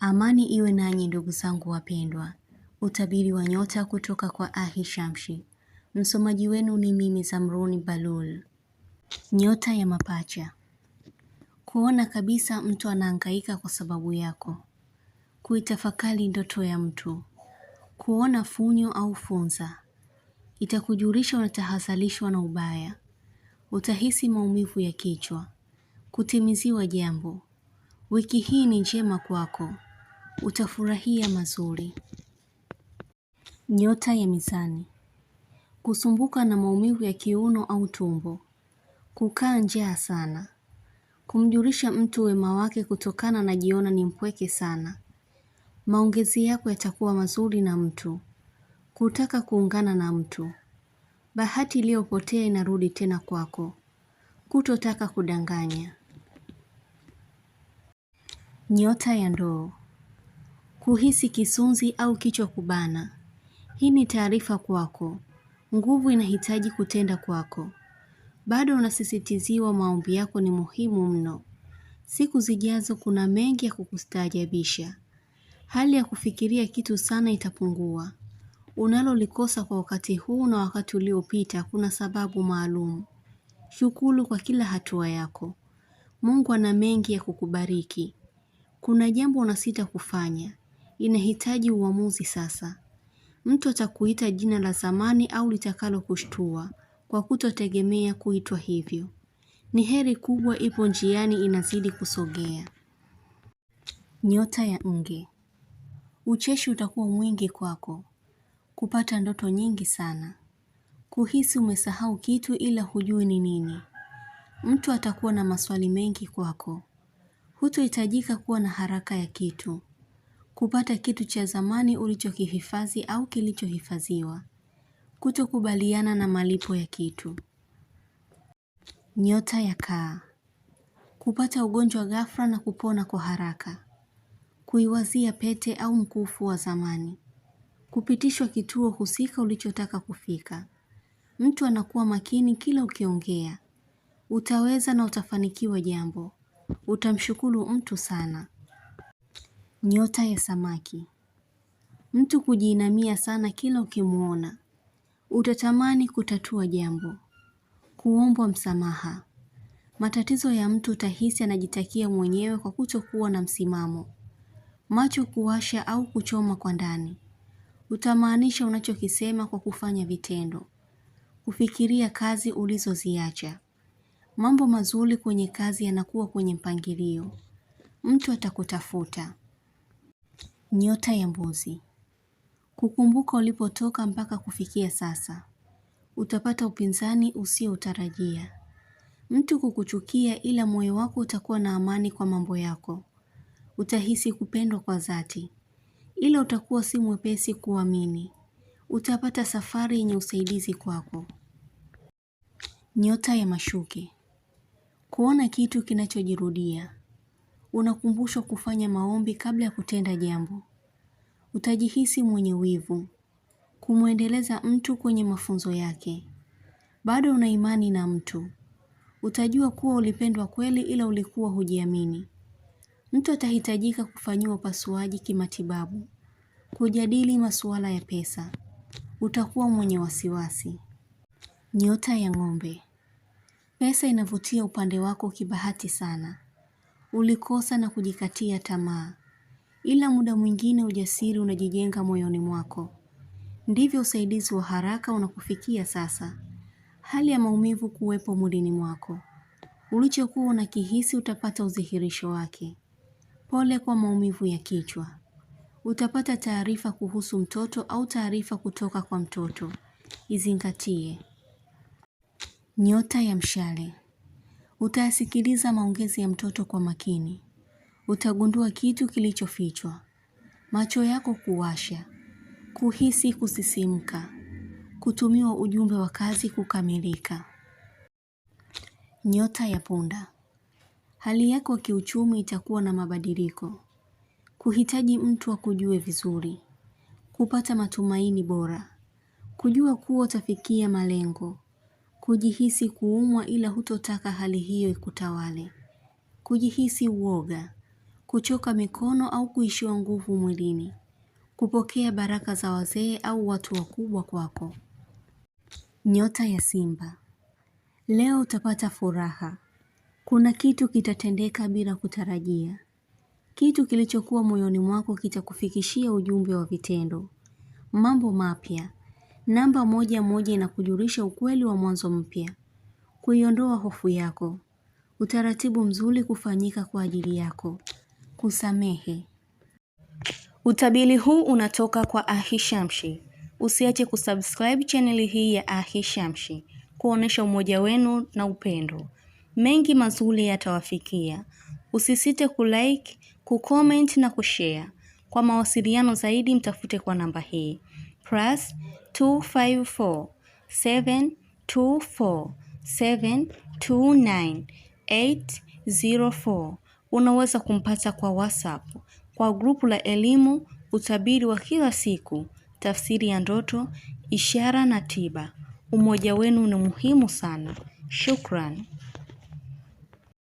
Amani iwe nanyi ndugu zangu wapendwa. Utabiri wa nyota kutoka kwa Ahi Shamshi. Msomaji wenu ni mimi Zamruni Balul. Nyota ya mapacha. Kuona kabisa mtu anahangaika kwa sababu yako. Kuitafakari ndoto ya mtu. Kuona funyo au funza. Itakujulisha unatahadharishwa na ubaya. Utahisi maumivu ya kichwa. Kutimiziwa jambo. Wiki hii ni njema kwako. Utafurahia mazuri. Nyota ya mizani. Kusumbuka na maumivu ya kiuno au tumbo. Kukaa njaa sana. Kumjulisha mtu wema wake kutokana na jiona ni mpweke sana. Maongezi yako yatakuwa mazuri na mtu. Kutaka kuungana na mtu. Bahati iliyopotea inarudi tena kwako. Kutotaka kudanganya. Nyota ya ndoo. Kuhisi kisunzi au kichwa kubana. Hii ni taarifa kwako. Nguvu inahitaji kutenda kwako. Bado unasisitiziwa maombi yako ni muhimu mno. Siku zijazo kuna mengi ya kukustaajabisha. Hali ya kufikiria kitu sana itapungua. Unalolikosa kwa wakati huu na wakati uliopita kuna sababu maalum. Shukuru kwa kila hatua yako. Mungu ana mengi ya kukubariki. Kuna jambo unasita kufanya. Inahitaji uamuzi sasa. Mtu atakuita jina la zamani au litakalo kushtua kwa kutotegemea kuitwa hivyo. Ni heri kubwa ipo njiani inazidi kusogea. Nyota ya nge. Ucheshi utakuwa mwingi kwako. Kupata ndoto nyingi sana. Kuhisi umesahau kitu ila hujui ni nini. Mtu atakuwa na maswali mengi kwako. Hutohitajika kuwa na haraka ya kitu. Kupata kitu cha zamani ulichokihifadhi au kilichohifadhiwa. Kutokubaliana na malipo ya kitu. Nyota ya kaa. Kupata ugonjwa ghafla na kupona kwa haraka. Kuiwazia pete au mkufu wa zamani. Kupitishwa kituo husika ulichotaka kufika. Mtu anakuwa makini kila ukiongea. Utaweza na utafanikiwa jambo. Utamshukuru mtu sana. Nyota ya samaki. Mtu kujiinamia sana kila ukimuona. Utatamani kutatua jambo. Kuombwa msamaha. Matatizo ya mtu utahisi anajitakia mwenyewe kwa kutokuwa na msimamo. Macho kuwasha au kuchoma kwa ndani. Utamaanisha unachokisema kwa kufanya vitendo. Kufikiria kazi ulizoziacha. Mambo mazuri kwenye kazi yanakuwa kwenye mpangilio. Mtu atakutafuta. Nyota ya mbuzi. Kukumbuka ulipotoka mpaka kufikia sasa. Utapata upinzani usioutarajia. Mtu kukuchukia ila moyo wako utakuwa na amani kwa mambo yako. Utahisi kupendwa kwa dhati. Ila utakuwa si mwepesi kuamini. Utapata safari yenye usaidizi kwako. Nyota ya mashuke. Kuona kitu kinachojirudia. Unakumbushwa kufanya maombi kabla ya kutenda jambo. Utajihisi mwenye wivu. Kumuendeleza mtu kwenye mafunzo yake. Bado una imani na mtu. Utajua kuwa ulipendwa kweli ila ulikuwa hujiamini. Mtu atahitajika kufanyiwa upasuaji kimatibabu. Kujadili masuala ya pesa. Utakuwa mwenye wasiwasi. Nyota ya ng'ombe. Pesa inavutia upande wako kibahati sana. Ulikosa na kujikatia tamaa. Ila muda mwingine ujasiri unajijenga moyoni mwako. Ndivyo usaidizi wa haraka unakufikia sasa. Hali ya maumivu kuwepo mwilini mwako. Ulichokuwa unakihisi utapata udhihirisho wake. Pole kwa maumivu ya kichwa. Utapata taarifa kuhusu mtoto au taarifa kutoka kwa mtoto. Izingatie. Nyota ya mshale. Utayasikiliza maongezi ya mtoto kwa makini. Utagundua kitu kilichofichwa. Macho yako kuwasha. Kuhisi kusisimka. Kutumiwa ujumbe wa kazi kukamilika. Nyota ya punda. Hali yako kiuchumi itakuwa na mabadiliko. Kuhitaji mtu akujue vizuri. Kupata matumaini bora. Kujua kuwa utafikia malengo. Kujihisi kuumwa ila hutotaka hali hiyo ikutawale. Kujihisi uoga. kuchoka mikono au kuishiwa nguvu mwilini, kupokea baraka za wazee au watu wakubwa kwako. Nyota ya Simba. Leo utapata furaha. Kuna kitu kitatendeka bila kutarajia. Kitu kilichokuwa moyoni mwako kitakufikishia ujumbe wa vitendo. Mambo mapya. Namba 11 inakujulisha ukweli wa mwanzo mpya. Kuiondoa hofu yako. Utaratibu mzuri kufanyika kwa ajili yako. Kusamehe. Utabiri huu unatoka kwa Ahishamshi. Usiache kusubscribe chaneli hii ya Ahishamshi kuonesha umoja wenu na upendo. Mengi mazuri yatawafikia. Usisite kulike, kucomment na kushare. Kwa mawasiliano zaidi mtafute kwa namba hii +254 724 729 804. Unaweza kumpata kwa WhatsApp, kwa grupu la elimu, utabiri wa kila siku, tafsiri ya ndoto, ishara na tiba. Umoja wenu ni muhimu sana. Shukran.